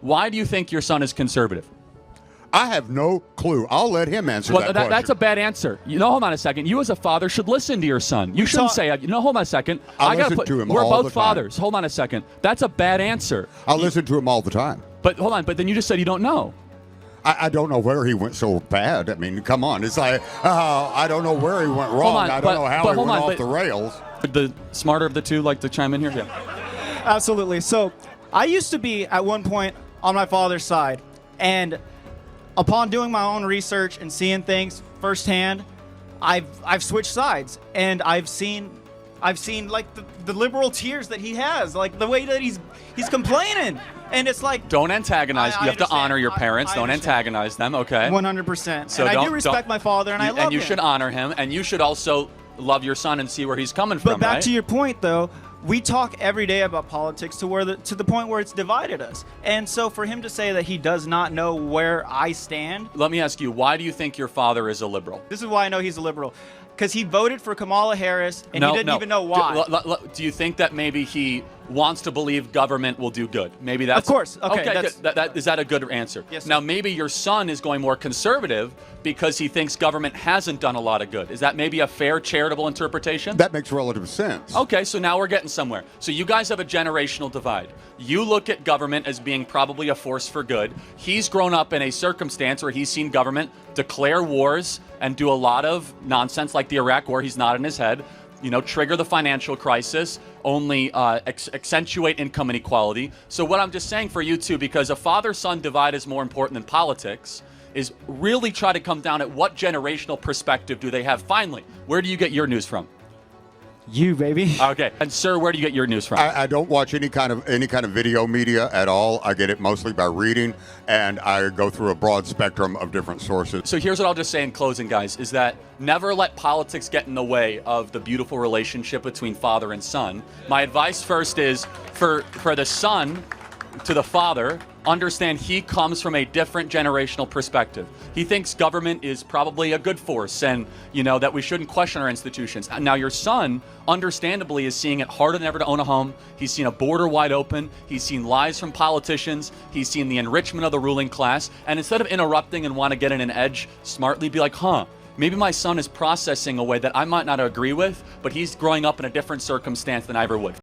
Why do you think your son is conservative? I have no clue. I'll let him answer that question. That's a bad answer. Hold on a second. You as a father should listen to your son. You shouldn't say, hold on a second. I listen to him We're all both the time. fathers. Hold on a second. That's a bad answer. I'll listen to him all the time. But hold on. But then you just said you don't know. I don't know where he went so bad. I mean, come on. It's like, I don't know where he went wrong. I don't know how he went off the rails. Would the smarter of the two like to chime in here? Yeah. Absolutely. So I used to be at one point on my father's side, and upon doing my own research and seeing things firsthand, I've switched sides, and I've seen like the liberal tears that he has, like the way that he's complaining, and it's like, don't antagonize. You have to honor your parents. Don't understand. antagonize them. Okay. 100%. So and I do respect my father, and I love him. And you should honor him, and you should also love your son and see where he's coming from. But back to your point, though. We talk every day about politics to the point where it's divided us. And so for him to say that he does not know where I stand. Let me ask you, why do you think your father is a liberal? This is why I know he's a liberal. Because he voted for Kamala Harris, and he didn't even know why. Do you think that maybe he wants to believe government will do good? Maybe that's... Of course. Okay. Good. Is that a good answer? Yes, sir. Now, maybe your son is going more conservative because he thinks government hasn't done a lot of good. Is that maybe a fair, charitable interpretation? That makes relative sense. Okay, so now we're getting somewhere. So you guys have a generational divide. You look at government as being probably a force for good. He's grown up in a circumstance where he's seen government declare wars and do a lot of nonsense like the Iraq War. He's not in his head. Trigger the financial crisis, only accentuate income inequality. So what I'm just saying for you two, because a father-son divide is more important than politics, is really try to come down at what generational perspective do they have. Finally, where do you get your news from? You, baby. Okay. And sir, where do you get your news from? I don't watch any kind of video media at all. I get it mostly by reading, and I go through a broad spectrum of different sources. So here's what I'll just say in closing, guys, is that never let politics get in the way of the beautiful relationship between father and son. My advice first is for the son to the father, understand he comes from a different generational perspective. He thinks government is probably a good force and, that we shouldn't question our institutions. Now, your son, understandably, is seeing it harder than ever to own a home. He's seen a border wide open. He's seen lies from politicians. He's seen the enrichment of the ruling class. And instead of interrupting and want to get in an edge, smartly be like, maybe my son is processing a way that I might not agree with, but he's growing up in a different circumstance than I ever would.